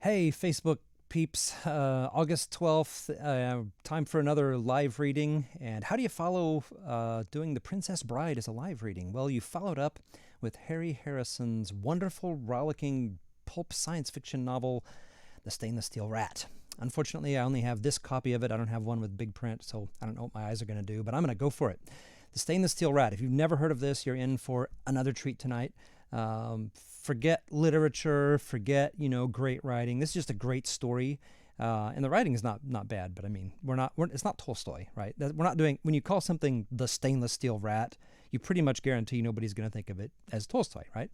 Hey, Facebook peeps, August 12th, time for another live reading. And how do you follow doing The Princess Bride as a live reading? Well, you followed up with Harry Harrison's wonderful, rollicking pulp science fiction novel, The Stainless Steel Rat. Unfortunately, I only have this copy of it. I don't have one with big print, so I don't know what my eyes are going to do, but I'm going to go for it. The Stainless Steel Rat. If you've never heard of this, you're in for another treat tonight. Forget literature, forget, great writing. This is just a great story. And the writing is not bad, but I mean, it's not Tolstoy, right? We're not doing, when you call something The Stainless Steel Rat, you pretty much guarantee nobody's going to think of it as Tolstoy, right?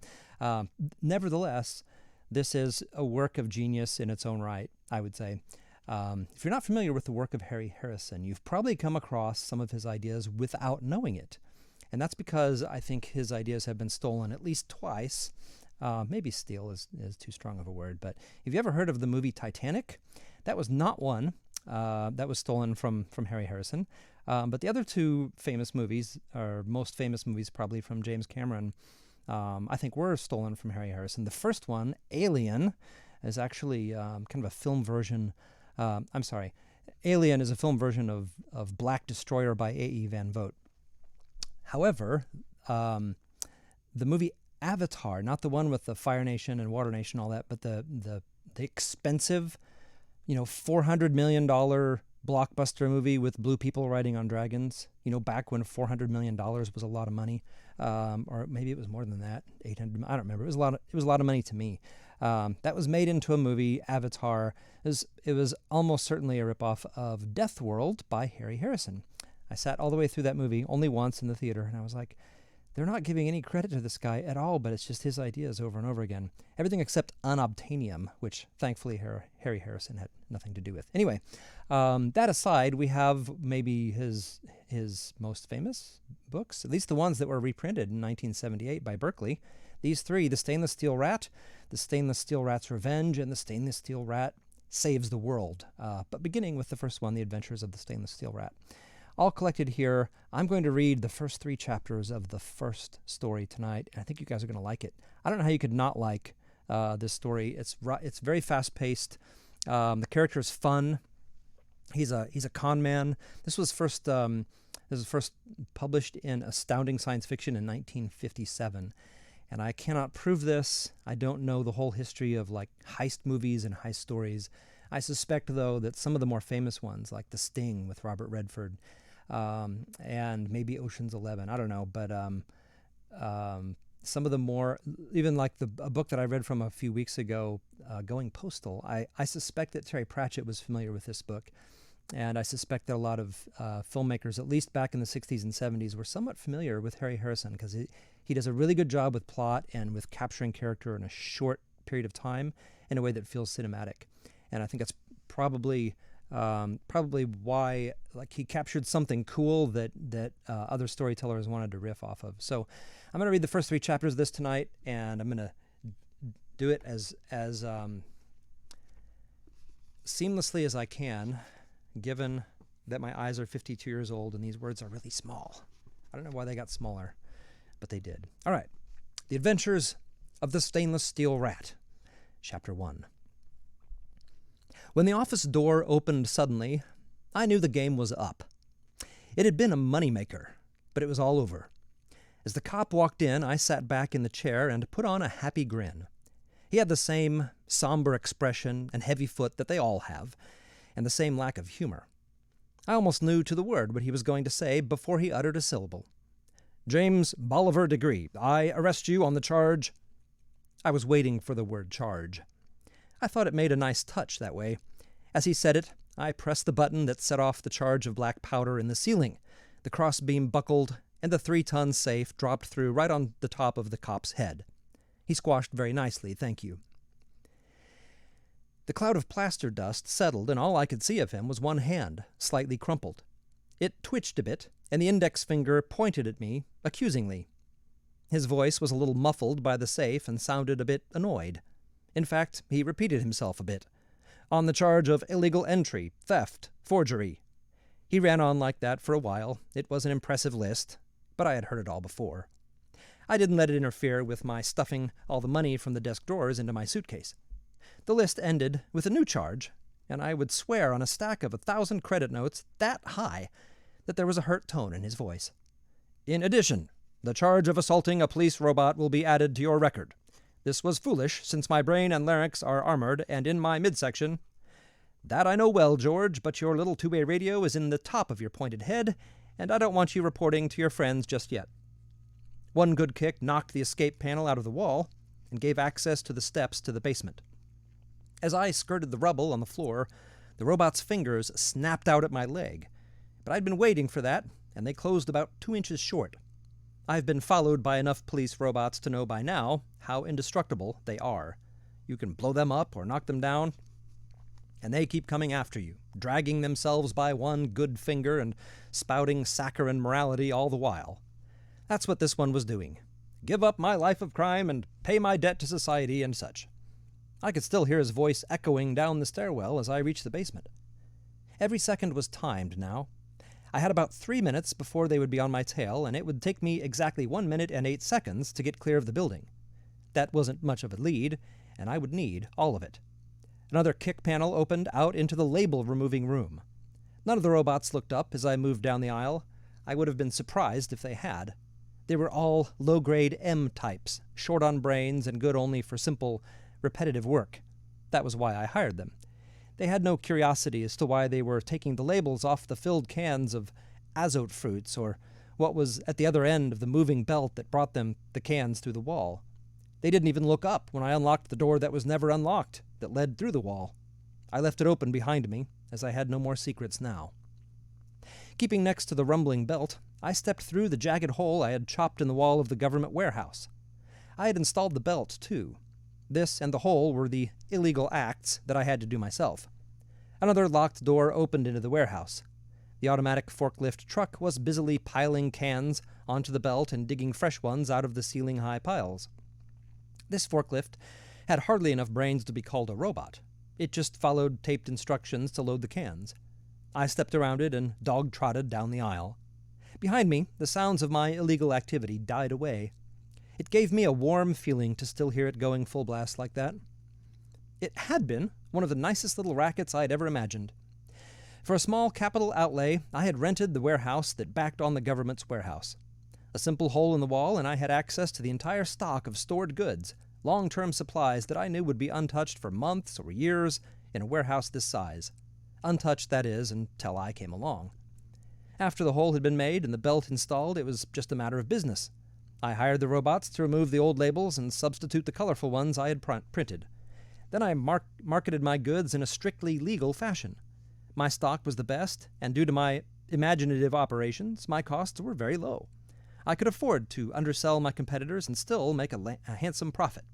Nevertheless, this is a work of genius in its own right, I would say. If you're not familiar with the work of Harry Harrison, you've probably come across some of his ideas without knowing it. And that's because I think his ideas have been stolen at least twice. Maybe steal is too strong of a word, but have you ever heard of the movie Titanic? That was not one that was stolen from Harry Harrison. But the other two famous movies, or most famous movies probably from James Cameron, I think were stolen from Harry Harrison. The first one, Alien, is actually kind of a film version. I'm sorry. Alien is a film version of Black Destroyer by A.E. Van Vogt. However, the movie Avatar, not the one with the Fire Nation and Water Nation, all that, but the expensive, $400 million blockbuster movie with blue people riding on dragons, back when $400 million was a lot of money, or maybe it was more than that, 800, I don't remember. It was a lot of money to me. That was made into a movie, Avatar. It was almost certainly a ripoff of Death World by Harry Harrison. I sat all the way through that movie only once in the theater, and I was like, they're not giving any credit to this guy at all, but it's just his ideas over and over again. Everything except unobtainium, which thankfully Harry Harrison had nothing to do with. Anyway, that aside, we have maybe his most famous books, at least the ones that were reprinted in 1978 by Berkeley. These three, The Stainless Steel Rat, The Stainless Steel Rat's Revenge, and The Stainless Steel Rat Saves the World. But beginning with the first one, The Adventures of the Stainless Steel Rat. All collected here. I'm going to read the first 3 chapters of the first story tonight, and I think you guys are going to like it. I don't know how you could not like this story. It's very fast-paced. The character is fun. He's a con man. This was first published in Astounding Science Fiction in 1957, and I cannot prove this. I don't know the whole history of like heist movies and heist stories. I suspect, though, that some of the more famous ones, like The Sting with Robert Redford, and maybe Ocean's 11, I don't know, but some of the more, even like a book that I read from a few weeks ago, Going Postal, I suspect that Terry Pratchett was familiar with this book, and I suspect that a lot of filmmakers, at least back in the 60s and 70s, were somewhat familiar with Harry Harrison, because he does a really good job with plot and with capturing character in a short period of time in a way that feels cinematic. And I think that's probably why, like, he captured something cool that other storytellers wanted to riff off of. So I'm going to read the first 3 chapters of this tonight, and I'm going to do it as seamlessly as I can, given that my eyes are 52 years old and these words are really small. I don't know why they got smaller, but they did. All right. The Adventures of the Stainless Steel Rat, Chapter 1. When the office door opened suddenly, I knew the game was up. It had been a moneymaker, but it was all over. As the cop walked in, I sat back in the chair and put on a happy grin. He had the same somber expression and heavy foot that they all have, and the same lack of humor. I almost knew to the word what he was going to say before he uttered a syllable. "James Bolivar diGriz, I arrest you on the charge." I was waiting for the word charge. I thought it made a nice touch that way. As he said it, I pressed the button that set off the charge of black powder in the ceiling. The crossbeam buckled, and the 3-ton safe dropped through right on the top of the cop's head. He squashed very nicely, thank you. The cloud of plaster dust settled, and all I could see of him was one hand, slightly crumpled. It twitched a bit, and the index finger pointed at me accusingly. His voice was a little muffled by the safe and sounded a bit annoyed. In fact, he repeated himself a bit. On the charge of illegal entry, theft, forgery. He ran on like that for a while. It was an impressive list, but I had heard it all before. I didn't let it interfere with my stuffing all the money from the desk drawers into my suitcase. The list ended with a new charge, and I would swear on a stack of 1,000 credit notes that high that there was a hurt tone in his voice. In addition, the charge of assaulting a police robot will be added to your record. This was foolish, since my brain and larynx are armored, and in my midsection. That I know well, George, but your little two-way radio is in the top of your pointed head, and I don't want you reporting to your friends just yet. One good kick knocked the escape panel out of the wall and gave access to the steps to the basement. As I skirted the rubble on the floor, the robot's fingers snapped out at my leg. But I'd been waiting for that, and they closed about 2 inches short. I've been followed by enough police robots to know by now how indestructible they are. You can blow them up or knock them down, and they keep coming after you, dragging themselves by one good finger and spouting saccharine morality all the while. That's what this one was doing. Give up my life of crime and pay my debt to society and such. I could still hear his voice echoing down the stairwell as I reached the basement. Every second was timed now. I had about 3 minutes before they would be on my tail, and it would take me exactly 1 minute and 8 seconds to get clear of the building. That wasn't much of a lead, and I would need all of it. Another kick panel opened out into the label-removing room. None of the robots looked up as I moved down the aisle. I would have been surprised if they had. They were all low-grade M types, short on brains and good only for simple, repetitive work. That was why I hired them. They had no curiosity as to why they were taking the labels off the filled cans of azote fruits or what was at the other end of the moving belt that brought them the cans through the wall. They didn't even look up when I unlocked the door that was never unlocked, that led through the wall. I left it open behind me, as I had no more secrets now. Keeping next to the rumbling belt, I stepped through the jagged hole I had chopped in the wall of the government warehouse. I had installed the belt, too. This and the hole were the illegal acts that I had to do myself. Another locked door opened into the warehouse. The automatic forklift truck was busily piling cans onto the belt and digging fresh ones out of the ceiling-high piles. This forklift had hardly enough brains to be called a robot. It just followed taped instructions to load the cans. I stepped around it and dog-trotted down the aisle. Behind me, the sounds of my illegal activity died away. It gave me a warm feeling to still hear it going full blast like that. It had been one of the nicest little rackets I'd ever imagined. For a small capital outlay, I had rented the warehouse that backed on the government's warehouse. A simple hole in the wall, and I had access to the entire stock of stored goods, long-term supplies that I knew would be untouched for months or years in a warehouse this size. Untouched, that is, until I came along. After the hole had been made and the belt installed, it was just a matter of business. I hired the robots to remove the old labels and substitute the colorful ones I had printed. Then I marketed my goods in a strictly legal fashion. My stock was the best, and due to my imaginative operations, my costs were very low. I could afford to undersell my competitors and still make a handsome profit.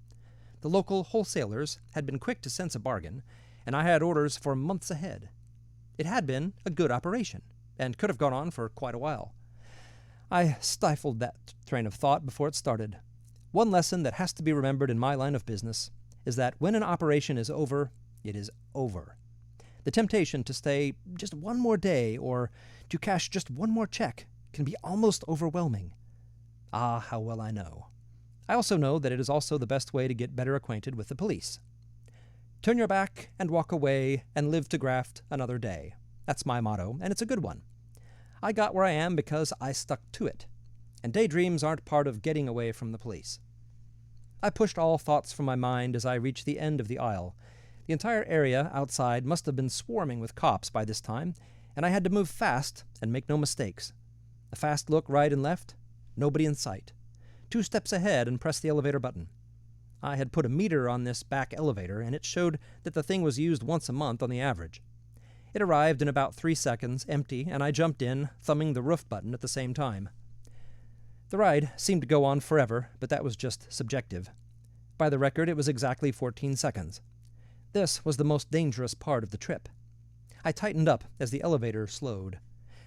The local wholesalers had been quick to sense a bargain, and I had orders for months ahead. It had been a good operation, and could have gone on for quite a while. I stifled that train of thought before it started. One lesson that has to be remembered in my line of business is that when an operation is over, it is over. The temptation to stay just one more day or to cash just one more check can be almost overwhelming. Ah, how well I know. I also know that it is also the best way to get better acquainted with the police. Turn your back and walk away and live to graft another day. That's my motto, and it's a good one. I got where I am because I stuck to it, and daydreams aren't part of getting away from the police. I pushed all thoughts from my mind as I reached the end of the aisle. The entire area outside must have been swarming with cops by this time, and I had to move fast and make no mistakes. A fast look right and left, nobody in sight. 2 steps ahead and press the elevator button. I had put a meter on this back elevator, and it showed that the thing was used once a month on the average. It arrived in about 3 seconds, empty, and I jumped in, thumbing the roof button at the same time. The ride seemed to go on forever, but that was just subjective. By the record, it was exactly 14 seconds. This was the most dangerous part of the trip. I tightened up as the elevator slowed.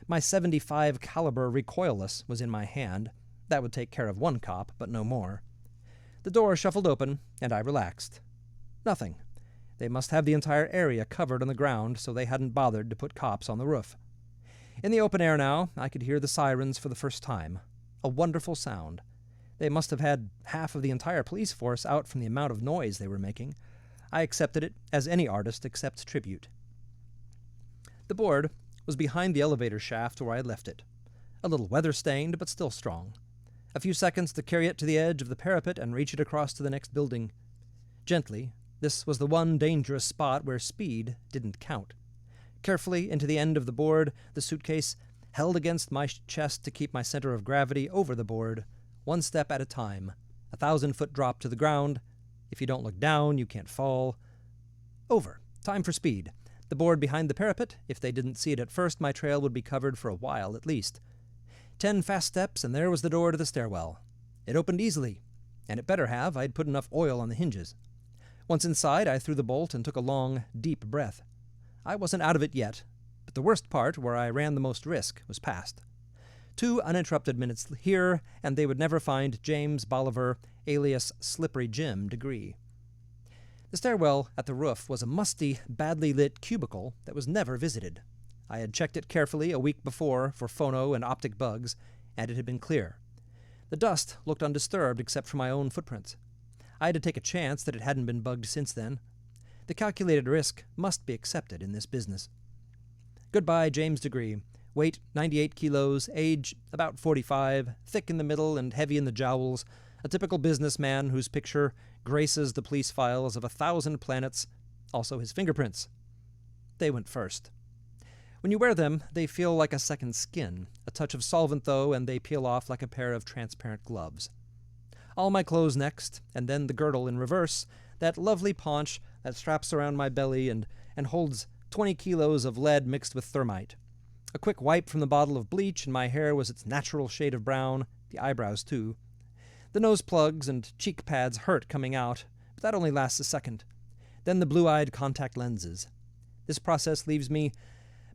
My .75 caliber recoilless was in my hand. That would take care of one cop, but no more. The door shuffled open, and I relaxed. Nothing. They must have the entire area covered on the ground, so they hadn't bothered to put cops on the roof. In the open air now, I could hear the sirens for the first time. A wonderful sound. They must have had half of the entire police force out from the amount of noise they were making. I accepted it as any artist accepts tribute. The board was behind the elevator shaft where I had left it, a little weather-stained but still strong. A few seconds to carry it to the edge of the parapet and reach it across to the next building. Gently, this was the one dangerous spot where speed didn't count. Carefully into the end of the board, the suitcase held against my chest to keep my center of gravity over the board, one step at a time, 1,000-foot drop to the ground. If you don't look down, you can't fall. Over. Time for speed. The board behind the parapet. If they didn't see it at first, my trail would be covered for a while at least. 10 fast steps, and there was the door to the stairwell. It opened easily, and it better have. I'd put enough oil on the hinges. Once inside, I threw the bolt and took a long, deep breath. I wasn't out of it yet, but the worst part, where I ran the most risk, was past. 2 uninterrupted minutes here, and they would never find James Bolivar, alias Slippery Jim, diGriz. The stairwell at the roof was a musty, badly lit cubicle that was never visited. I had checked it carefully a week before for phono and optic bugs, and it had been clear. The dust looked undisturbed except for my own footprints. I had to take a chance that it hadn't been bugged since then. The calculated risk must be accepted in this business. Goodbye, James diGriz. Weight 98 kilos, age about 45, thick in the middle and heavy in the jowls, a typical businessman whose picture graces the police files of 1,000 planets, also his fingerprints. They went first. When you wear them, they feel like a second skin, a touch of solvent though, and they peel off like a pair of transparent gloves. All my clothes next, and then the girdle in reverse, that lovely paunch that straps around my belly and holds 20 kilos of lead mixed with thermite. A quick wipe from the bottle of bleach, and my hair was its natural shade of brown, the eyebrows too. The nose plugs and cheek pads hurt coming out, but that only lasts a second. Then the blue-eyed contact lenses. This process leaves me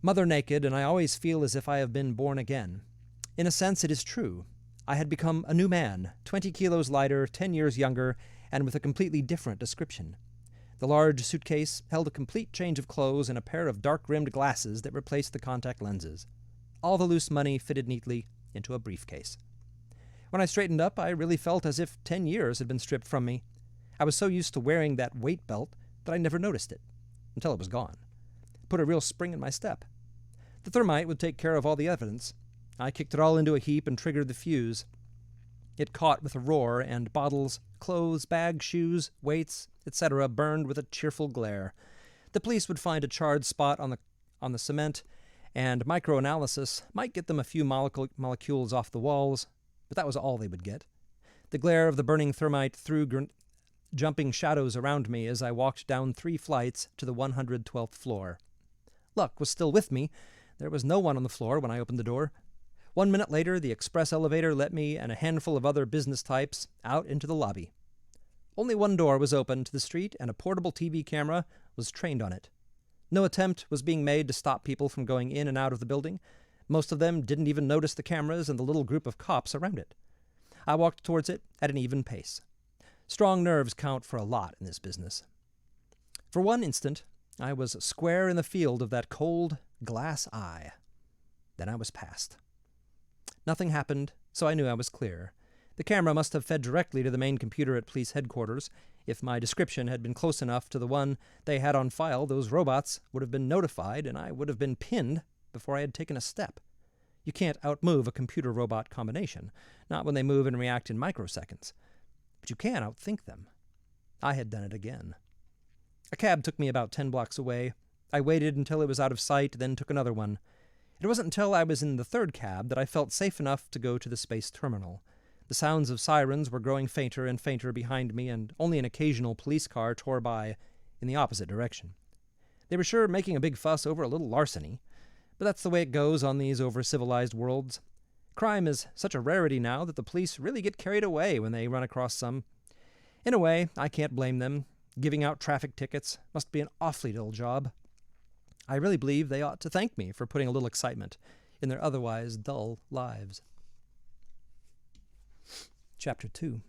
mother naked, and I always feel as if I have been born again. In a sense, it is true. I had become a new man, 20 kilos lighter, 10 years younger, and with a completely different description. The large suitcase held a complete change of clothes and a pair of dark-rimmed glasses that replaced the contact lenses. All the loose money fitted neatly into a briefcase. When I straightened up, I really felt as if 10 years had been stripped from me. I was so used to wearing that weight belt that I never noticed it, until it was gone. It put a real spring in my step. The thermite would take care of all the evidence. I kicked it all into a heap and triggered the fuse. It caught with a roar, and bottles, clothes, bags, shoes, weights, etc. burned with a cheerful glare. The police would find a charred spot on the cement, and microanalysis might get them a few molecules off the walls, but that was all they would get. The glare of the burning thermite threw jumping shadows around me as I walked down 3 flights to the 112th floor. Luck was still with me. There was no one on the floor when I opened the door. 1 minute later, the express elevator let me and a handful of other business types out into the lobby. Only one door was open to the street, and a portable TV camera was trained on it. No attempt was being made to stop people from going in and out of the building. Most of them didn't even notice the cameras and the little group of cops around it. I walked towards it at an even pace. Strong nerves count for a lot in this business. For one instant, I was square in the field of that cold glass eye. Then I was past. Nothing happened, so I knew I was clear. The camera must have fed directly to the main computer at police headquarters. If my description had been close enough to the one they had on file, those robots would have been notified, and I would have been pinned before I had taken a step. You can't outmove a computer-robot combination, not when they move and react in microseconds. But you can outthink them. I had done it again. A cab took me about 10 blocks away. I waited until it was out of sight, then took another one. It wasn't until I was in the third cab that I felt safe enough to go to the space terminal. The sounds of sirens were growing fainter and fainter behind me, and only an occasional police car tore by in the opposite direction. They were sure making a big fuss over a little larceny, but that's the way it goes on these over-civilized worlds. Crime is such a rarity now that the police really get carried away when they run across some. In a way, I can't blame them. Giving out traffic tickets must be an awfully dull job. I really believe they ought to thank me for putting a little excitement in their otherwise dull lives. Chapter 2.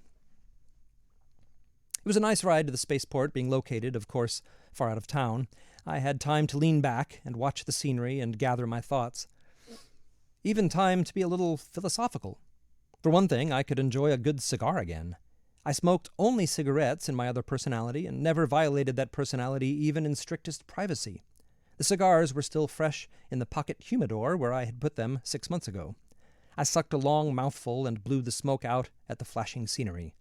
It was a nice ride to the spaceport, being located, of course, far out of town. I had time to lean back and watch the scenery and gather my thoughts. Even time to be a little philosophical. For one thing, I could enjoy a good cigar again. I smoked only cigarettes in my other personality and never violated that personality even in strictest privacy. The cigars were still fresh in the pocket humidor where I had put them 6 months ago. I sucked a long mouthful and blew the smoke out at the flashing scenery.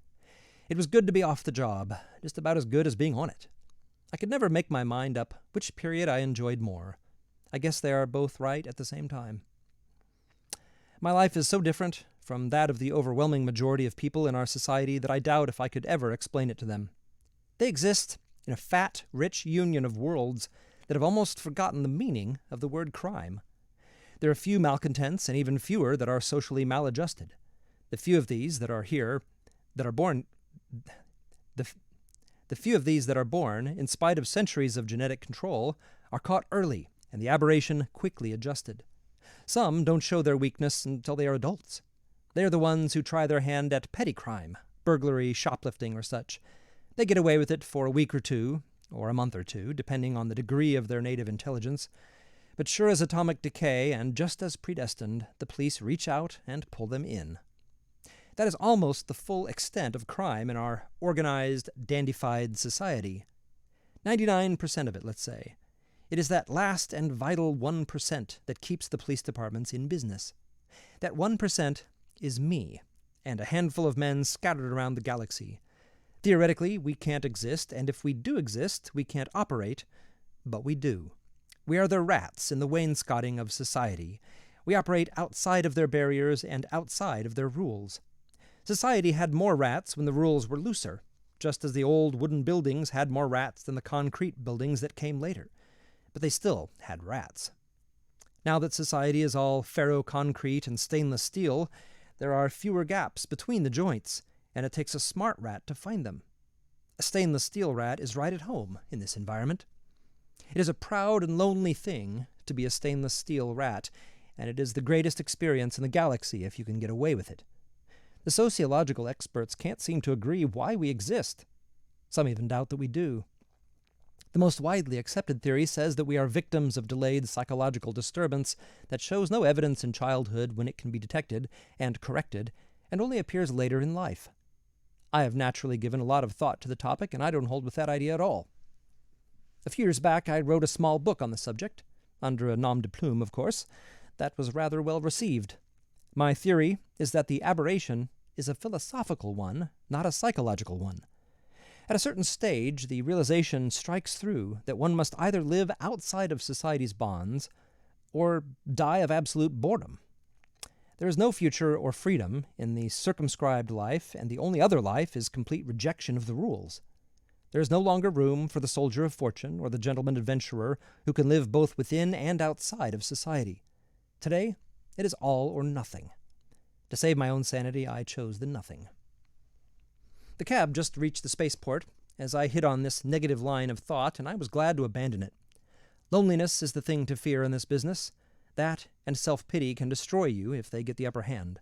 It was good to be off the job, just about as good as being on it. I could never make my mind up which period I enjoyed more. I guess they are both right at the same time. My life is so different from that of the overwhelming majority of people in our society that I doubt if I could ever explain it to them. They exist in a fat, rich union of worlds that have almost forgotten the meaning of the word crime. There are few malcontents and even fewer that are socially maladjusted. The few of these that are here, that are born, the few of these that are born, in spite of centuries of genetic control, are caught early and the aberration quickly adjusted. Some don't show their weakness until they are adults. They are the ones who try their hand at petty crime, burglary, shoplifting, or such. They get away with it for a week or two, or a month or two, depending on the degree of their native intelligence. But sure as atomic decay, and just as predestined, the police reach out and pull them in. That is almost the full extent of crime in our organized, dandified society. 99% of it, let's say. It is that last and vital 1% that keeps the police departments in business. That 1% is me, and a handful of men scattered around the galaxy. Theoretically, we can't exist, and if we do exist, we can't operate, but we do. We are the rats in the wainscoting of society. We operate outside of their barriers and outside of their rules. Society had more rats when the rules were looser, just as the old wooden buildings had more rats than the concrete buildings that came later. But they still had rats. Now that society is all ferro-concrete and stainless steel, there are fewer gaps between the joints, and it takes a smart rat to find them. A stainless steel rat is right at home in this environment. It is a proud and lonely thing to be a stainless steel rat, and it is the greatest experience in the galaxy if you can get away with it. The sociological experts can't seem to agree why we exist. Some even doubt that we do. The most widely accepted theory says that we are victims of delayed psychological disturbance that shows no evidence in childhood when it can be detected and corrected, and only appears later in life. I have naturally given a lot of thought to the topic, and I don't hold with that idea at all. A few years back, I wrote a small book on the subject, under a nom de plume, of course, that was rather well received. My theory is that the aberration is a philosophical one, not a psychological one. At a certain stage, the realization strikes through that one must either live outside of society's bonds or die of absolute boredom. There is no future or freedom in the circumscribed life, and the only other life is complete rejection of the rules. There is no longer room for the soldier of fortune or the gentleman adventurer who can live both within and outside of society. Today, it is all or nothing. To save my own sanity, I chose the nothing. The cab just reached the spaceport as I hit on this negative line of thought, and I was glad to abandon it. Loneliness is the thing to fear in this business. That and self-pity can destroy you if they get the upper hand.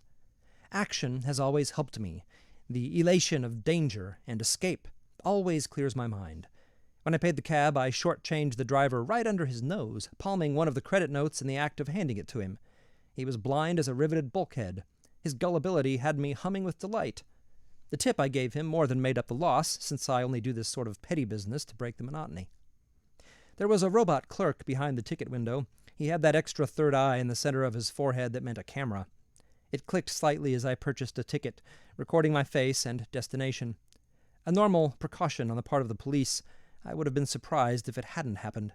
Action has always helped me. The elation of danger and escape always clears my mind. When I paid the cab, I shortchanged the driver right under his nose, palming one of the credit notes in the act of handing it to him. He was blind as a riveted bulkhead. His gullibility had me humming with delight. The tip I gave him more than made up the loss, since I only do this sort of petty business to break the monotony. There was a robot clerk behind the ticket window. He had that extra third eye in the center of his forehead that meant a camera. It clicked slightly as I purchased a ticket, recording my face and destination. A normal precaution on the part of the police. I would have been surprised if it hadn't happened.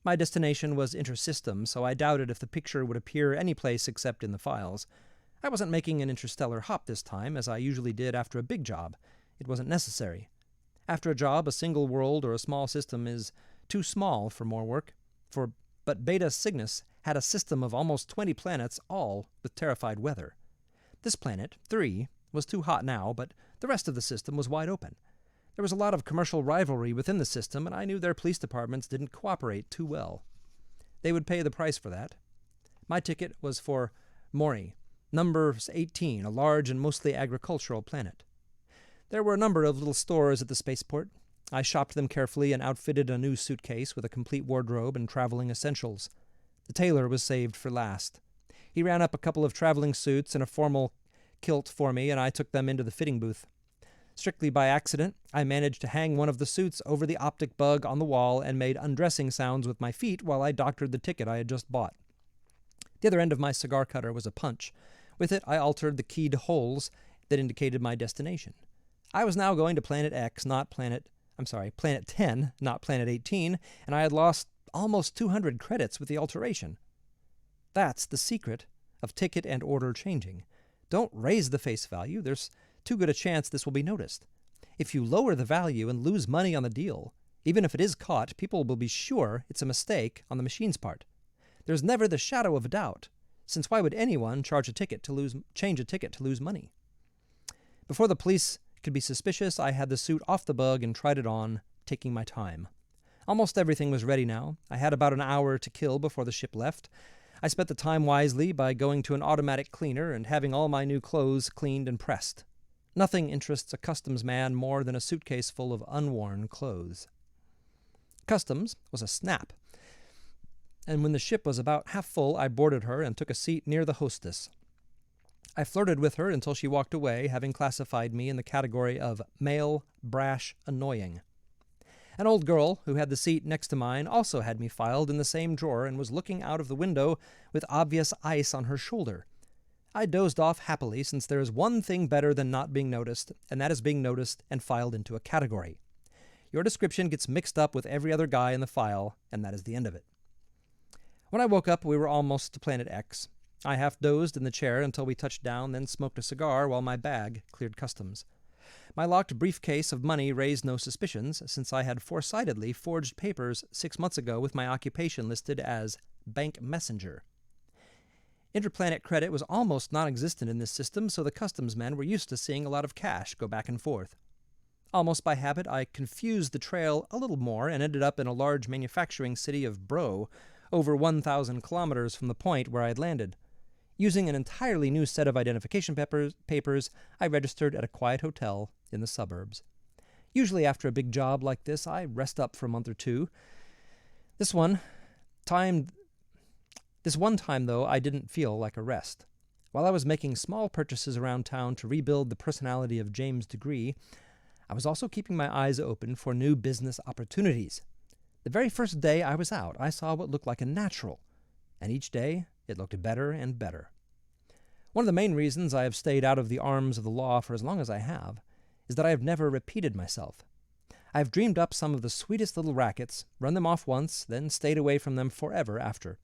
My destination was intersystem, so I doubted if the picture would appear any place except in the files. I wasn't making an interstellar hop this time, as I usually did after a big job. It wasn't necessary. After a job, a single world or a small system is too small for more work. But Beta Cygnus had a system of almost 20 planets, all with terrified weather. This planet, 3, was too hot now, but the rest of the system was wide open. There was a lot of commercial rivalry within the system, and I knew their police departments didn't cooperate too well. They would pay the price for that. My ticket was for Maury, number 18, a large and mostly agricultural planet. There were a number of little stores at the spaceport. I shopped them carefully and outfitted a new suitcase with a complete wardrobe and traveling essentials. The tailor was saved for last. He ran up a couple of traveling suits and a formal kilt for me, and I took them into the fitting booth. Strictly by accident, I managed to hang one of the suits over the optic bug on the wall and made undressing sounds with my feet while I doctored the ticket I had just bought. The other end of my cigar cutter was a punch. With it, I altered the keyed holes that indicated my destination. I was now going to Planet 10, not Planet 18, and I had lost almost 200 credits with the alteration. That's the secret of ticket and order changing. Don't raise the face value. There's too good a chance this will be noticed. If you lower the value and lose money on the deal, even if it is caught, people will be sure it's a mistake on the machine's part. There's never the shadow of a doubt, since why would anyone change a ticket to lose money? Before the police could be suspicious, I had the suit off the bug and tried it on, taking my time. Almost everything was ready now. I had about an hour to kill before the ship left. I spent the time wisely by going to an automatic cleaner and having all my new clothes cleaned and pressed. Nothing interests a customs man more than a suitcase full of unworn clothes. Customs was a snap, and when the ship was about half full, I boarded her and took a seat near the hostess. I flirted with her until she walked away, having classified me in the category of male, brash, annoying. An old girl who had the seat next to mine also had me filed in the same drawer and was looking out of the window with obvious ice on her shoulder. I dozed off happily, since there is one thing better than not being noticed, and that is being noticed and filed into a category. Your description gets mixed up with every other guy in the file, and that is the end of it. When I woke up, we were almost to Planet X. I half dozed in the chair until we touched down, then smoked a cigar while my bag cleared customs. My locked briefcase of money raised no suspicions, since I had foresightedly forged papers 6 months ago with my occupation listed as bank messenger. Interplanet credit was almost non-existent in this system, so the customs men were used to seeing a lot of cash go back and forth. Almost by habit, I confused the trail a little more and ended up in a large manufacturing city of Bro, over 1,000 kilometers from the point where I had landed. Using an entirely new set of identification papers, I registered at a quiet hotel in the suburbs. Usually after a big job like this, I rest up for a month or two. This one time, though, I didn't feel like a rest. While I was making small purchases around town to rebuild the personality of James diGriz, I was also keeping my eyes open for new business opportunities. The very first day I was out, I saw what looked like a natural, and each day it looked better and better. One of the main reasons I have stayed out of the arms of the law for as long as I have is that I have never repeated myself. I have dreamed up some of the sweetest little rackets, run them off once, then stayed away from them forever after.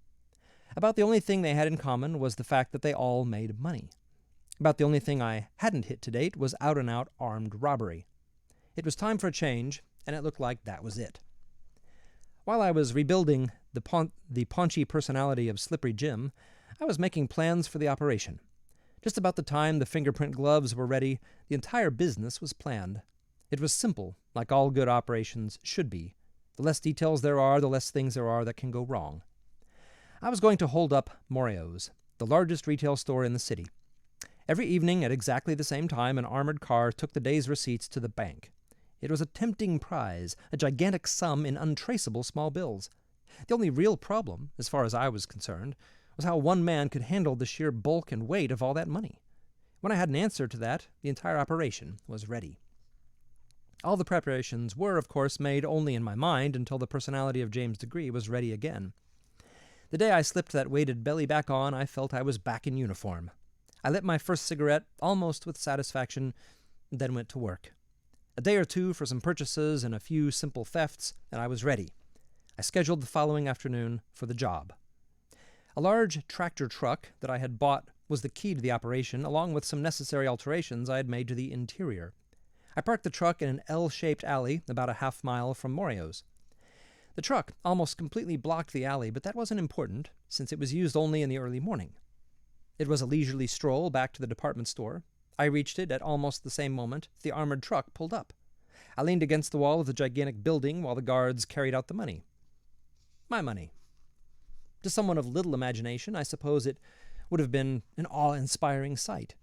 About the only thing they had in common was the fact that they all made money. About the only thing I hadn't hit to date was out-and-out armed robbery. It was time for a change, and it looked like that was it. While I was rebuilding the paunchy personality of Slippery Jim, I was making plans for the operation. Just about the time the fingerprint gloves were ready, the entire business was planned. It was simple, like all good operations should be. The less details there are, the less things there are that can go wrong. I was going to hold up Morio's, the largest retail store in the city. Every evening at exactly the same time, an armored car took the day's receipts to the bank. It was a tempting prize, a gigantic sum in untraceable small bills. The only real problem, as far as I was concerned, was how one man could handle the sheer bulk and weight of all that money. When I had an answer to that, the entire operation was ready. All the preparations were, of course, made only in my mind until the personality of James diGriz was ready again. The day I slipped that weighted belly back on, I felt I was back in uniform. I lit my first cigarette, almost with satisfaction, and then went to work. A day or two for some purchases and a few simple thefts, and I was ready. I scheduled the following afternoon for the job. A large tractor truck that I had bought was the key to the operation, along with some necessary alterations I had made to the interior. I parked the truck in an L-shaped alley about a half mile from Morio's. The truck almost completely blocked the alley, but that wasn't important, since it was used only in the early morning. It was a leisurely stroll back to the department store. I reached it at almost the same moment the armored truck pulled up. I leaned against the wall of the gigantic building while the guards carried out the money. My money. To someone of little imagination, I suppose it would have been an awe-inspiring sight.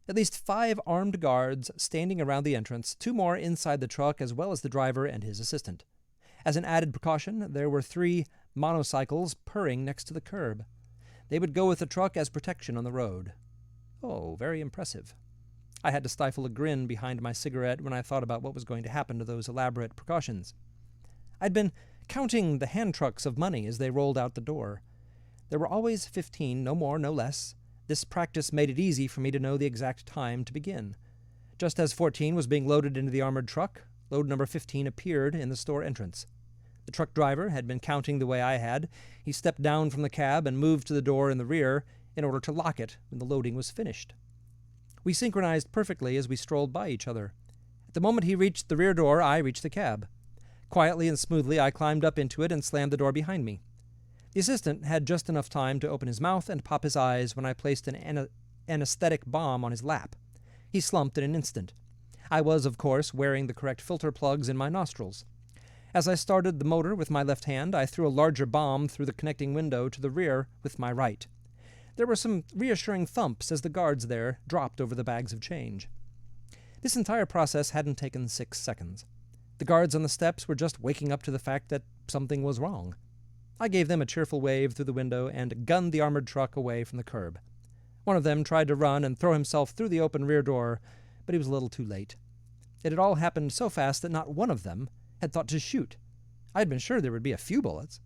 At least 5 armed guards standing around the entrance, 2 more inside the truck, as well as the driver and his assistant. As an added precaution, there were 3 motorcycles purring next to the curb. They would go with the truck as protection on the road. Oh, very impressive. I had to stifle a grin behind my cigarette when I thought about what was going to happen to those elaborate precautions. I'd been counting the hand trucks of money as they rolled out the door. There were always 15, no more, no less. This practice made it easy for me to know the exact time to begin. Just as 14 was being loaded into the armored truck, load number 15 appeared in the store entrance. The truck driver had been counting the way I had. He stepped down from the cab and moved to the door in the rear in order to lock it when the loading was finished. We synchronized perfectly as we strolled by each other. At the moment he reached the rear door, I reached the cab. Quietly and smoothly, I climbed up into it and slammed the door behind me. The assistant had just enough time to open his mouth and pop his eyes when I placed an anesthetic bomb on his lap. He slumped in an instant. I was, of course, wearing the correct filter plugs in my nostrils. As I started the motor with my left hand, I threw a larger bomb through the connecting window to the rear with my right. There were some reassuring thumps as the guards there dropped over the bags of change. This entire process hadn't taken 6 seconds. The guards on the steps were just waking up to the fact that something was wrong. I gave them a cheerful wave through the window and gunned the armored truck away from the curb. One of them tried to run and throw himself through the open rear door, but he was a little too late. It had all happened so fast that not one of them had thought to shoot. I had been sure there would be a few bullets.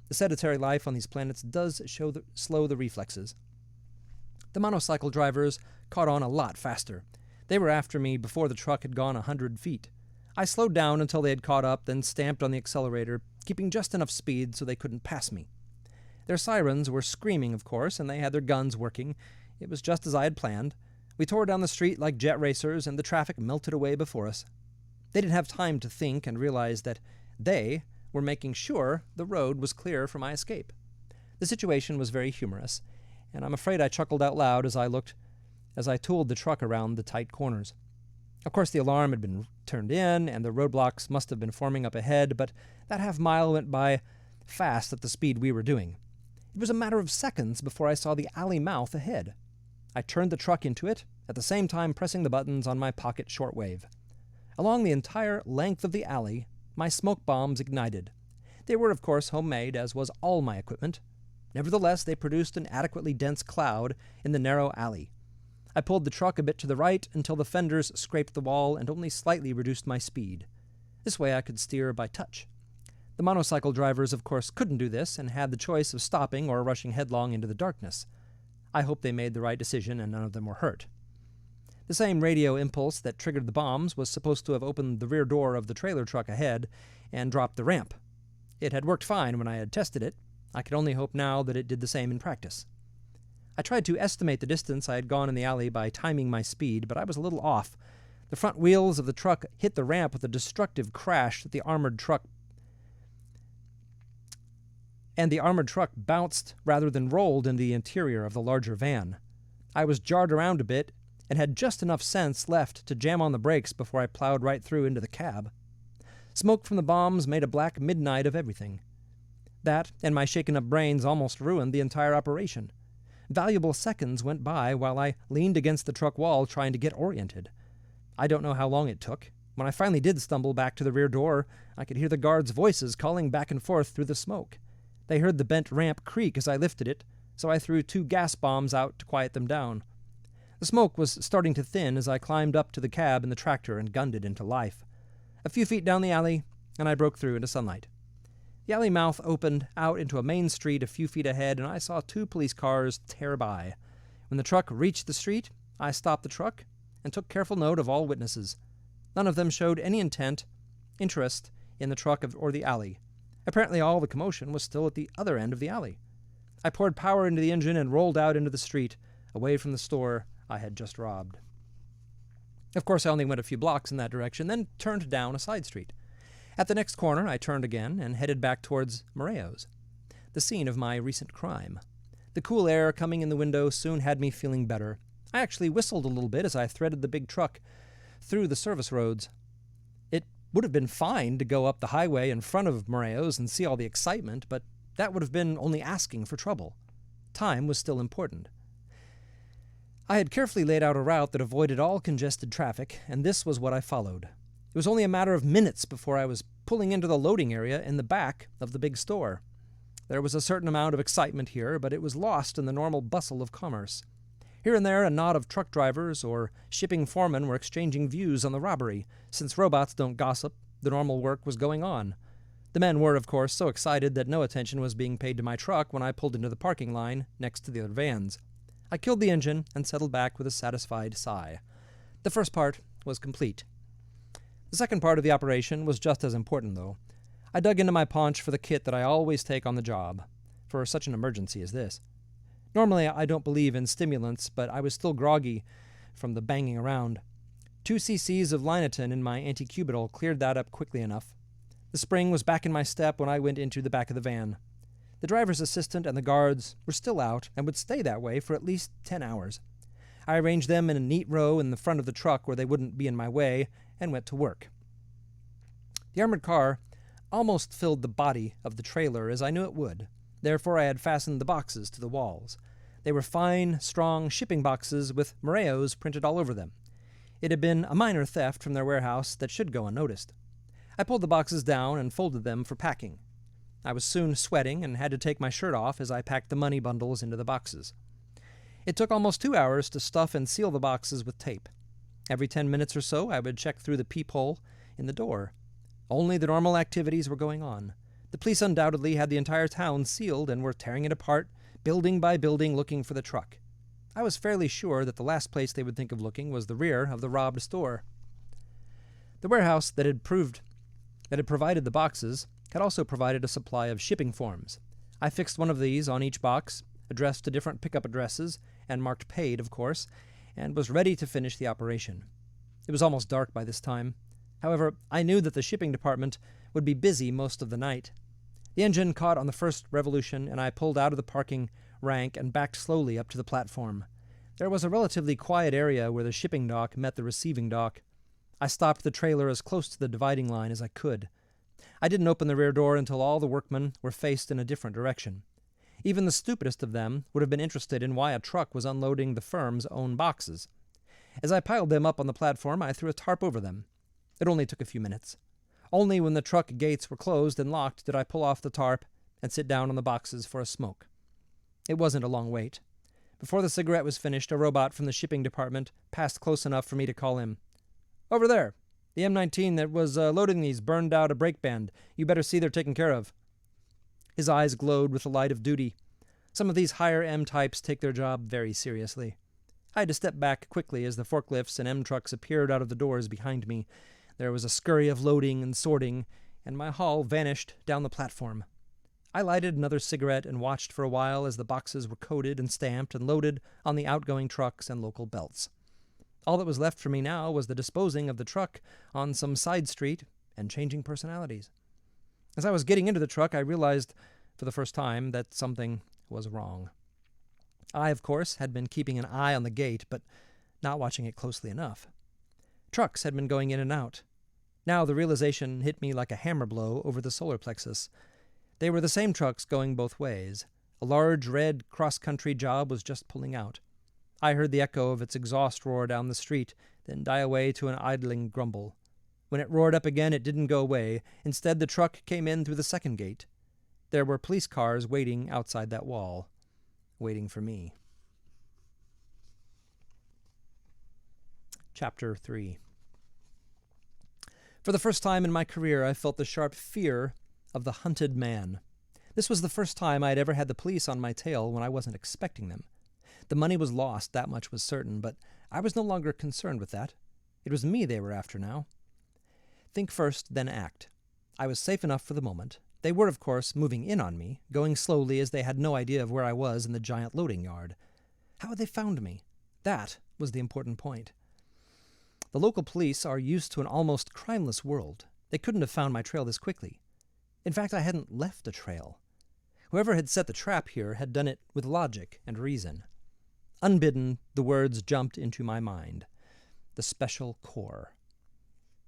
The sedentary life on these planets does slow the reflexes. The motorcycle drivers caught on a lot faster. They were after me before the truck had gone 100 feet. I slowed down until they had caught up, then stamped on the accelerator, keeping just enough speed so they couldn't pass me. Their sirens were screaming, of course, and they had their guns working. It was just as I had planned. We tore down the street like jet racers, and the traffic melted away before us. They didn't have time to think and realize that they were making sure the road was clear for my escape. The situation was very humorous, and I'm afraid I chuckled out loud as I tooled the truck around the tight corners. Of course, the alarm had been turned in, and the roadblocks must have been forming up ahead, but that half-mile went by fast at the speed we were doing. It was a matter of seconds before I saw the alley mouth ahead. I turned the truck into it, at the same time pressing the buttons on my pocket shortwave. Along the entire length of the alley, my smoke bombs ignited. They were, of course, homemade, as was all my equipment. Nevertheless, they produced an adequately dense cloud in the narrow alley. I pulled the truck a bit to the right until the fenders scraped the wall and only slightly reduced my speed. This way I could steer by touch. The motorcycle drivers, of course, couldn't do this and had the choice of stopping or rushing headlong into the darkness. I hope they made the right decision and none of them were hurt. The same radio impulse that triggered the bombs was supposed to have opened the rear door of the trailer truck ahead and dropped the ramp. It had worked fine when I had tested it. I could only hope now that it did the same in practice. I tried to estimate the distance I had gone in the alley by timing my speed, but I was a little off. The front wheels of the truck hit the ramp with a destructive crash that the armored truck bounced rather than rolled into the interior of the larger van. I was jarred around a bit and had just enough sense left to jam on the brakes before I plowed right through into the cab. Smoke from the bombs made a black midnight of everything. That and my shaken-up brains almost ruined the entire operation. Valuable seconds went by while I leaned against the truck wall trying to get oriented. I don't know how long it took. When I finally did stumble back to the rear door, I could hear the guards' voices calling back and forth through the smoke. They heard the bent ramp creak as I lifted it, so I threw 2 gas bombs out to quiet them down. The smoke was starting to thin as I climbed up to the cab in the tractor and gunned it into life. A few feet down the alley, and I broke through into sunlight. The alley mouth opened out into a main street a few feet ahead, and I saw 2 police cars tear by. When the truck reached the street, I stopped the truck and took careful note of all witnesses. None of them showed any interest in the truck or the alley. Apparently all the commotion was still at the other end of the alley. I poured power into the engine and rolled out into the street, away from the store I had just robbed. Of course, I only went a few blocks in that direction, then turned down a side street. At the next corner, I turned again and headed back towards Moreo's, the scene of my recent crime. The cool air coming in the window soon had me feeling better. I actually whistled a little bit as I threaded the big truck through the service roads. It would have been fine to go up the highway in front of Moreo's and see all the excitement, but that would have been only asking for trouble. Time was still important. I had carefully laid out a route that avoided all congested traffic, and this was what I followed. It was only a matter of minutes before I was pulling into the loading area in the back of the big store. There was a certain amount of excitement here, but it was lost in the normal bustle of commerce. Here and there, a knot of truck drivers or shipping foremen were exchanging views on the robbery. Since robots don't gossip, the normal work was going on. The men were, of course, so excited that no attention was being paid to my truck when I pulled into the parking line next to the other vans. I killed the engine and settled back with a satisfied sigh. The first part was complete. The second part of the operation was just as important, though. I dug into my paunch for the kit that I always take on the job, for such an emergency as this. Normally, I don't believe in stimulants, but I was still groggy from the banging around. 2 cc's of Linaton in my anti-cubital cleared that up quickly enough. The spring was back in my step when I went into the back of the van. The driver's assistant and the guards were still out and would stay that way for at least 10 hours. I arranged them in a neat row in the front of the truck where they wouldn't be in my way and went to work. The armored car almost filled the body of the trailer as I knew it would. Therefore, I had fastened the boxes to the walls. They were fine, strong shipping boxes with Moreos printed all over them. It had been a minor theft from their warehouse that should go unnoticed. I pulled the boxes down and folded them for packing. I was soon sweating and had to take my shirt off as I packed the money bundles into the boxes. It took almost 2 hours to stuff and seal the boxes with tape. Every 10 minutes or so, I would check through the peephole in the door. Only the normal activities were going on. The police undoubtedly had the entire town sealed and were tearing it apart, building by building, looking for the truck. I was fairly sure that the last place they would think of looking was the rear of the robbed store. The warehouse that had provided the boxes had also provided a supply of shipping forms. I fixed one of these on each box, addressed to different pickup addresses, and marked paid, of course, and was ready to finish the operation. It was almost dark by this time. However, I knew that the shipping department would be busy most of the night. The engine caught on the first revolution, and I pulled out of the parking rank and backed slowly up to the platform. There was a relatively quiet area where the shipping dock met the receiving dock. I stopped the trailer as close to the dividing line as I could. I didn't open the rear door until all the workmen were faced in a different direction. Even the stupidest of them would have been interested in why a truck was unloading the firm's own boxes. As I piled them up on the platform, I threw a tarp over them. It only took a few minutes. Only when the truck gates were closed and locked did I pull off the tarp and sit down on the boxes for a smoke. It wasn't a long wait. Before the cigarette was finished, a robot from the shipping department passed close enough for me to call him. "Over there. The M19 that was loading these burned out a brake band. You better see they're taken care of." His eyes glowed with the light of duty. Some of these higher M types take their job very seriously. I had to step back quickly as the forklifts and M trucks appeared out of the doors behind me. There was a scurry of loading and sorting, and my haul vanished down the platform. I lighted another cigarette and watched for a while as the boxes were coded and stamped and loaded on the outgoing trucks and local belts. All that was left for me now was the disposing of the truck on some side street and changing personalities. As I was getting into the truck, I realized for the first time that something was wrong. I, of course, had been keeping an eye on the gate, but not watching it closely enough. Trucks had been going in and out. Now the realization hit me like a hammer blow over the solar plexus. They were the same trucks going both ways. A large red cross-country job was just pulling out. I heard the echo of its exhaust roar down the street, then die away to an idling grumble. When it roared up again, it didn't go away. Instead, the truck came in through the second gate. There were police cars waiting outside that wall, waiting for me. Chapter 3. For the first time in my career, I felt the sharp fear of the hunted man. This was the first time I had ever had the police on my tail when I wasn't expecting them. The money was lost, that much was certain, but I was no longer concerned with that. It was me they were after now. Think first, then act. I was safe enough for the moment. They were, of course, moving in on me, going slowly as they had no idea of where I was in the giant loading yard. How had they found me? That was the important point. The local police are used to an almost crimeless world. They couldn't have found my trail this quickly. In fact, I hadn't left a trail. Whoever had set the trap here had done it with logic and reason. Unbidden, the words jumped into my mind. The Special Corps.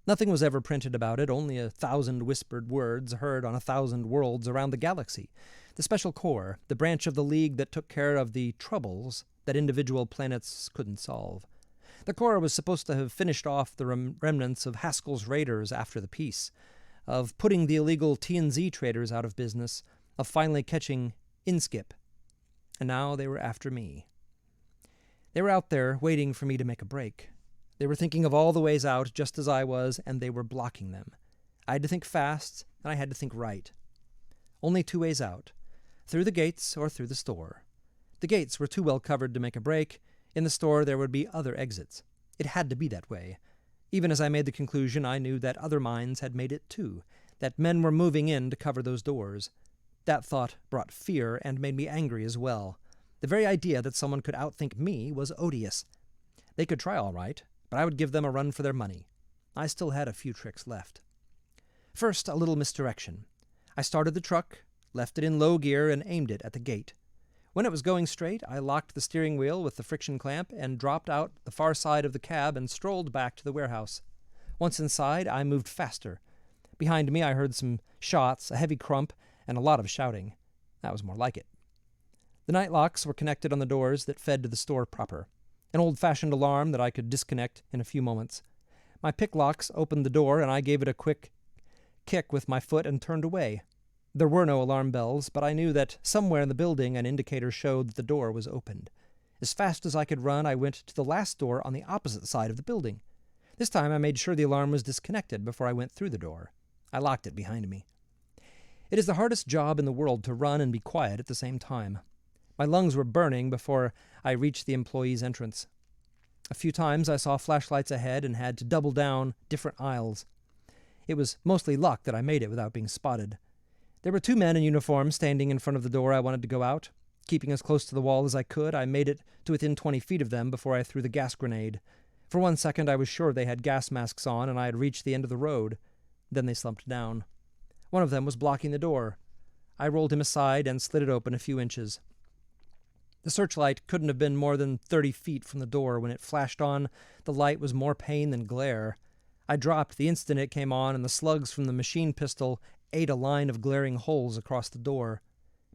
Nothing was ever printed about it, only 1,000 whispered words heard on 1,000 worlds around the galaxy. The Special Corps, the branch of the League that took care of the troubles that individual planets couldn't solve. The Corps was supposed to have finished off the remnants of Haskell's raiders after the peace, of putting the illegal TNZ traders out of business, of finally catching Inskip. And now they were after me. They were out there waiting for me to make a break. They were thinking of all the ways out just as I was, and they were blocking them. I had to think fast, and I had to think right. Only 2 ways out: through the gates or through the store. The gates were too well covered to make a break. In the store there would be other exits. It had to be that way. Even as I made the conclusion, I knew that other minds had made it too, that men were moving in to cover those doors. That thought brought fear and made me angry as well. The very idea that someone could outthink me was odious. They could try all right, but I would give them a run for their money. I still had a few tricks left. First, a little misdirection. I started the truck, left it in low gear, and aimed it at the gate. When it was going straight, I locked the steering wheel with the friction clamp and dropped out the far side of the cab and strolled back to the warehouse. Once inside, I moved faster. Behind me, I heard some shots, a heavy crump, and a lot of shouting. That was more like it. The night locks were connected on the doors that fed to the store proper. An old-fashioned alarm that I could disconnect in a few moments. My pick locks opened the door, and I gave it a quick kick with my foot and turned away. There were no alarm bells, but I knew that somewhere in the building an indicator showed that the door was opened. As fast as I could run, I went to the last door on the opposite side of the building. This time I made sure the alarm was disconnected before I went through the door. I locked it behind me. It is the hardest job in the world to run and be quiet at the same time. My lungs were burning before I reached the employee's entrance. A few times I saw flashlights ahead and had to double down different aisles. It was mostly luck that I made it without being spotted. There were 2 men in uniform standing in front of the door I wanted to go out. Keeping as close to the wall as I could, I made it to within 20 feet of them before I threw the gas grenade. For 1 second I was sure they had gas masks on and I had reached the end of the road. Then they slumped down. One of them was blocking the door. I rolled him aside and slid it open a few inches. The searchlight couldn't have been more than 30 feet from the door. When it flashed on, the light was more pain than glare. I dropped the instant it came on, and the slugs from the machine pistol ate a line of glaring holes across the door.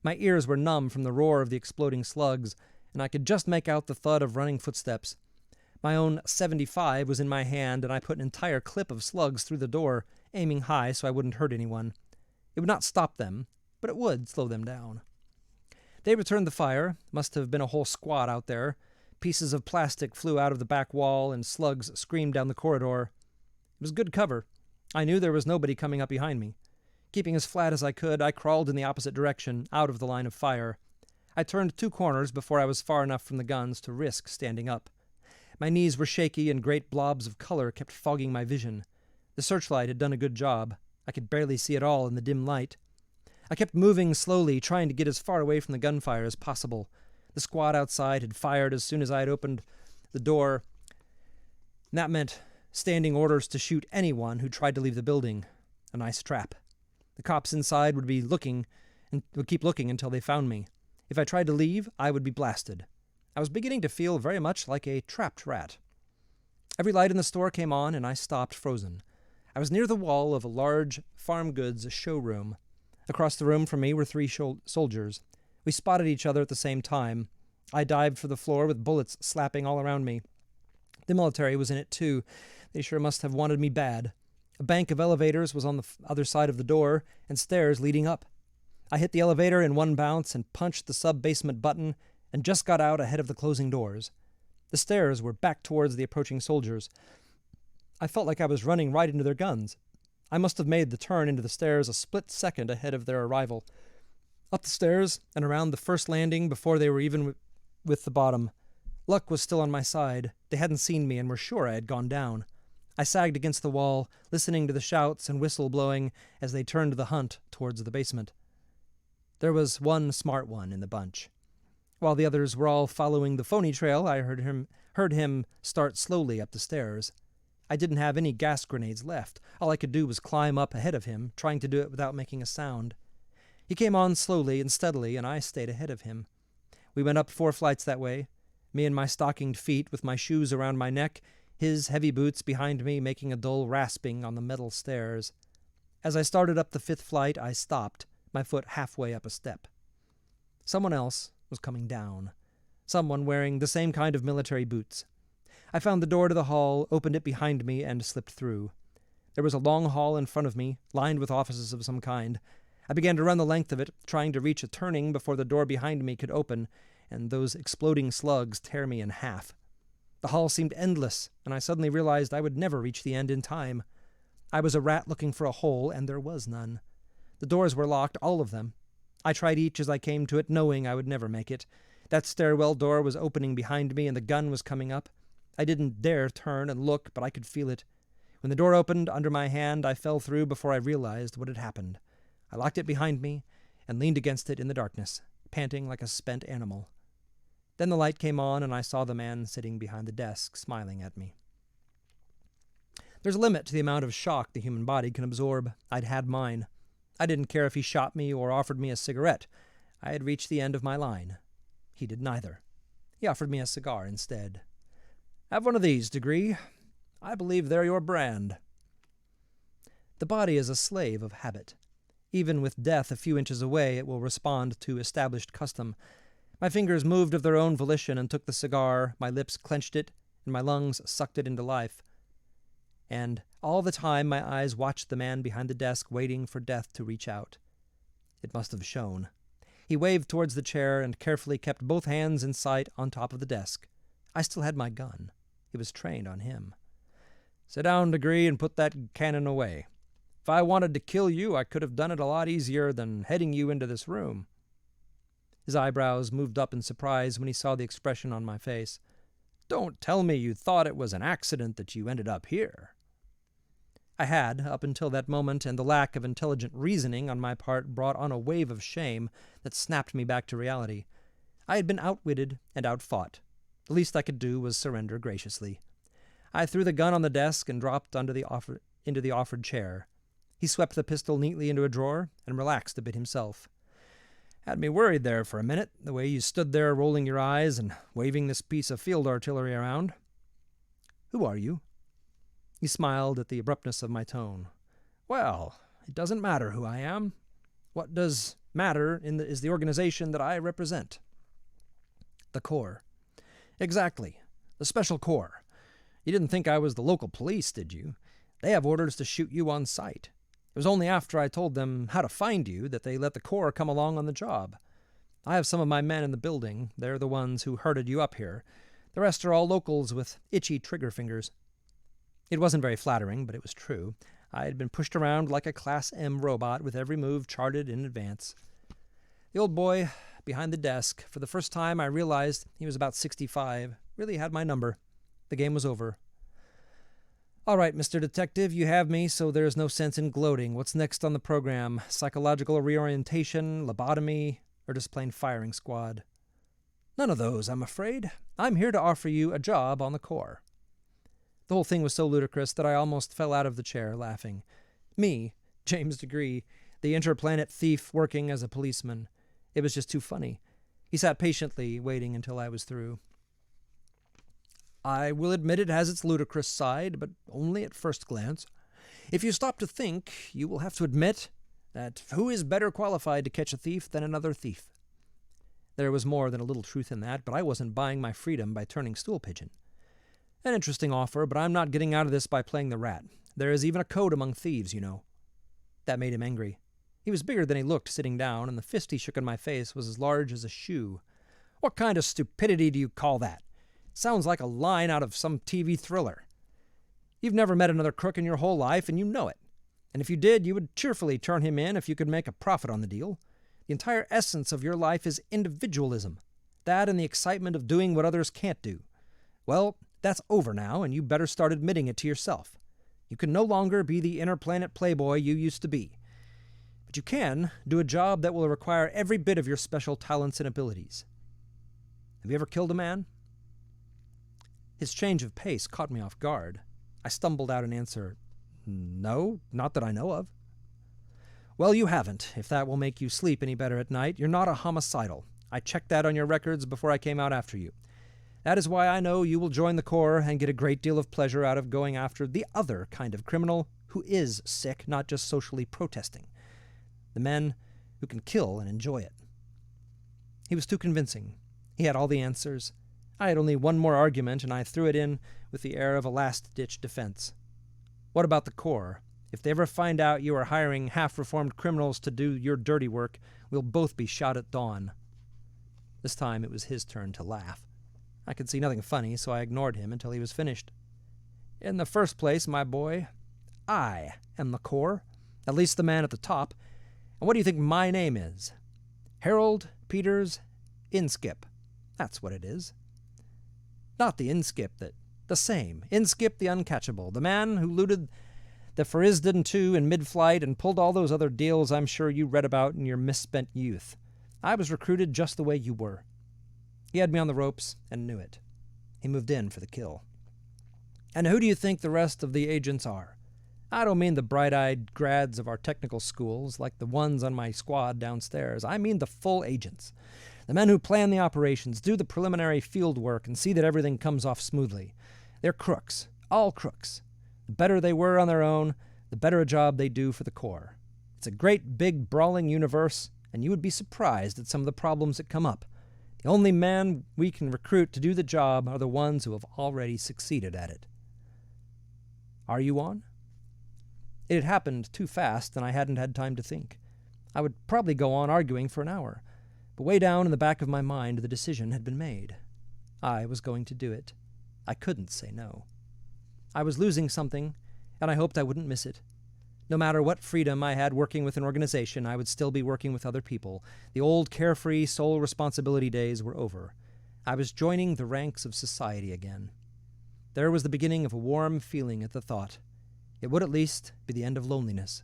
My ears were numb from the roar of the exploding slugs, and I could just make out the thud of running footsteps. My own .75 was in my hand, and I put an entire clip of slugs through the door, aiming high so I wouldn't hurt anyone. It would not stop them, but it would slow them down. They returned the fire. Must have been a whole squad out there. Pieces of plastic flew out of the back wall, and slugs screamed down the corridor. It was good cover. I knew there was nobody coming up behind me. Keeping as flat as I could, I crawled in the opposite direction, out of the line of fire. I turned 2 corners before I was far enough from the guns to risk standing up. My knees were shaky, and great blobs of color kept fogging my vision. The searchlight had done a good job. I could barely see it all in the dim light. I kept moving slowly, trying to get as far away from the gunfire as possible. The squad outside had fired as soon as I had opened the door, and that meant standing orders to shoot anyone who tried to leave the building. A nice trap. The cops inside would keep looking until they found me. If I tried to leave, I would be blasted. I was beginning to feel very much like a trapped rat. Every light in the store came on, and I stopped frozen. I was near the wall of a large farm goods showroom. Across the room from me were 3 soldiers. We spotted each other at the same time. I dived for the floor with bullets slapping all around me. The military was in it too. They sure must have wanted me bad. A bank of elevators was on the other side of the door, and stairs leading up. I hit the elevator in 1 bounce and punched the sub-basement button, and just got out ahead of the closing doors. The stairs were back towards the approaching soldiers. I felt like I was running right into their guns. I must have made the turn into the stairs a split second ahead of their arrival. Up the stairs and around the first landing before they were even with the bottom. Luck was still on my side. They hadn't seen me and were sure I had gone down. I sagged against the wall, listening to the shouts and whistle blowing as they turned the hunt towards the basement. There was 1 smart one in the bunch. While the others were all following the phony trail, I heard him start slowly up the stairs. I didn't have any gas grenades left. All I could do was climb up ahead of him, trying to do it without making a sound. He came on slowly and steadily, and I stayed ahead of him. We went up 4 flights that way, me in my stockinged feet with my shoes around my neck, his heavy boots behind me making a dull rasping on the metal stairs. As I started up the 5th flight, I stopped, my foot halfway up a step. Someone else was coming down. Someone wearing the same kind of military boots. I found the door to the hall, opened it behind me, and slipped through. There was a long hall in front of me, lined with offices of some kind. I began to run the length of it, trying to reach a turning before the door behind me could open, and those exploding slugs tear me in half. The hall seemed endless, and I suddenly realized I would never reach the end in time. I was a rat looking for a hole, and there was none. The doors were locked, all of them. I tried each as I came to it, knowing I would never make it. That stairwell door was opening behind me, and the gun was coming up. I didn't dare turn and look, but I could feel it. When the door opened under my hand, I fell through before I realized what had happened. I locked it behind me and leaned against it in the darkness, panting like a spent animal. Then the light came on, and I saw the man sitting behind the desk, smiling at me. There's a limit to the amount of shock the human body can absorb. I'd had mine. I didn't care if he shot me or offered me a cigarette. I had reached the end of my line. He did neither. He offered me a cigar instead. "Have one of these, diGriz. I believe they're your brand." The body is a slave of habit. Even with death a few inches away, it will respond to established custom. My fingers moved of their own volition and took the cigar, my lips clenched it, and my lungs sucked it into life. And all the time my eyes watched the man behind the desk, waiting for death to reach out. It must have shown. He waved towards the chair and carefully kept both hands in sight on top of the desk. I still had my gun. It was trained on him. "Sit down, diGriz, and put that cannon away. If I wanted to kill you, I could have done it a lot easier than heading you into this room." His eyebrows moved up in surprise when he saw the expression on my face. "Don't tell me you thought it was an accident that you ended up here." I had, up until that moment, and the lack of intelligent reasoning on my part brought on a wave of shame that snapped me back to reality. I had been outwitted and outfought. The least I could do was surrender graciously. I threw the gun on the desk and dropped into the offered chair. He swept the pistol neatly into a drawer and relaxed a bit himself. "Had me worried there for a minute, the way you stood there rolling your eyes and waving this piece of field artillery around." "Who are you?" He smiled at the abruptness of my tone. "Well, it doesn't matter who I am. What does matter is the organization that I represent." "The Corps." "Exactly. The Special Corps. You didn't think I was the local police, did you? They have orders to shoot you on sight. It was only after I told them how to find you that they let the Corps come along on the job. I have some of my men in the building. They're the ones who herded you up here. The rest are all locals with itchy trigger fingers." It wasn't very flattering, but it was true. I had been pushed around like a Class M robot with every move charted in advance. The old boy behind the desk, for the first time I realized he was about 65, really had my number. The game was over. "All right, Mr. Detective, you have me, so there's no sense in gloating. What's next on the program? Psychological reorientation, lobotomy, or just plain firing squad?" "None of those, I'm afraid. I'm here to offer you a job on the Corps." The whole thing was so ludicrous that I almost fell out of the chair laughing. Me, James diGriz, the interplanet thief working as a policeman. It was just too funny. He sat patiently, waiting until I was through. "I will admit it has its ludicrous side, but only at first glance. If you stop to think, you will have to admit that who is better qualified to catch a thief than another thief?" There was more than a little truth in that, but I wasn't buying my freedom by turning stool pigeon. "An interesting offer, but I'm not getting out of this by playing the rat. There is even a code among thieves, you know." That made him angry. He was bigger than he looked sitting down, and the fist he shook in my face was as large as a shoe. "What kind of stupidity do you call that? Sounds like a line out of some TV thriller. You've never met another crook in your whole life, and you know it. And if you did, you would cheerfully turn him in if you could make a profit on the deal. The entire essence of your life is individualism. That and the excitement of doing what others can't do. Well, that's over now, and you better start admitting it to yourself. You can no longer be the interplanet playboy you used to be. But you can do a job that will require every bit of your special talents and abilities. Have you ever killed a man?" His change of pace caught me off guard. I stumbled out an answer. "No, not that I know of." "Well, you haven't, if that will make you sleep any better at night. You're not a homicidal. I checked that on your records before I came out after you. That is why I know you will join the Corps and get a great deal of pleasure out of going after the other kind of criminal who is sick, not just socially protesting. The men who can kill and enjoy it." He was too convincing. He had all the answers. I had only one more argument, and I threw it in with the air of a last-ditch defense. "What about the Corps? If they ever find out you are hiring half-reformed criminals to do your dirty work, we'll both be shot at dawn." This time it was his turn to laugh. I could see nothing funny, so I ignored him until he was finished. In the first place, my boy, I am the core, at least the man at the top. And what do you think my name is? Harold Peters Inskip. That's what it is. Not the Inskip the same. Inskip the uncatchable, the man who looted the Ferisden 2 in mid-flight and pulled all those other deals I'm sure you read about in your misspent youth. I was recruited just the way you were. He had me on the ropes and knew it. He moved in for the kill. And who do you think the rest of the agents are? I don't mean the bright-eyed grads of our technical schools like the ones on my squad downstairs. I mean the full agents. The men who plan the operations, do the preliminary field work, and see that everything comes off smoothly. They're crooks. All crooks. The better they were on their own, the better a job they do for the Corps. It's a great, big, brawling universe, and you would be surprised at some of the problems that come up. The only man we can recruit to do the job are the ones who have already succeeded at it. Are you on? It had happened too fast, and I hadn't had time to think. I would probably go on arguing for an hour, but way down in the back of my mind, the decision had been made. I was going to do it. I couldn't say no. I was losing something, and I hoped I wouldn't miss it. No matter what freedom I had working with an organization, I would still be working with other people. The old carefree, sole responsibility days were over. I was joining the ranks of society again. There was the beginning of a warm feeling at the thought. It would at least be the end of loneliness.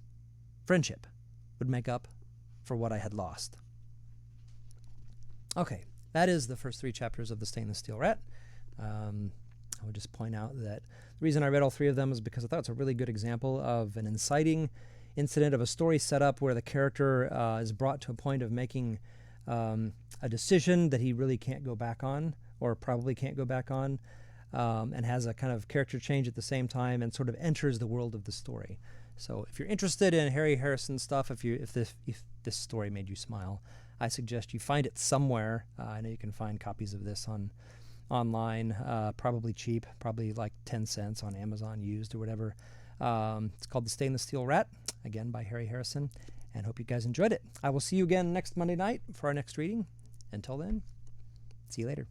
Friendship would make up for what I had lost. Okay, that is the first 3 chapters of The Stainless Steel Rat. I would just point out that the reason I read all 3 of them is because I thought it's a really good example of an inciting incident of a story set up where the character is brought to a point of making a decision that he really can't go back on, or probably can't go back on, and has a kind of character change at the same time and sort of enters the world of the story. So if you're interested in Harry Harrison stuff, if this story made you smile, I suggest you find it somewhere. I know you can find copies of this online, probably cheap, probably like 10 cents on Amazon used or whatever. It's called The Stainless Steel Rat, again by Harry Harrison, and hope you guys enjoyed it. I will see you again next Monday night for our next reading. Until then, see you later.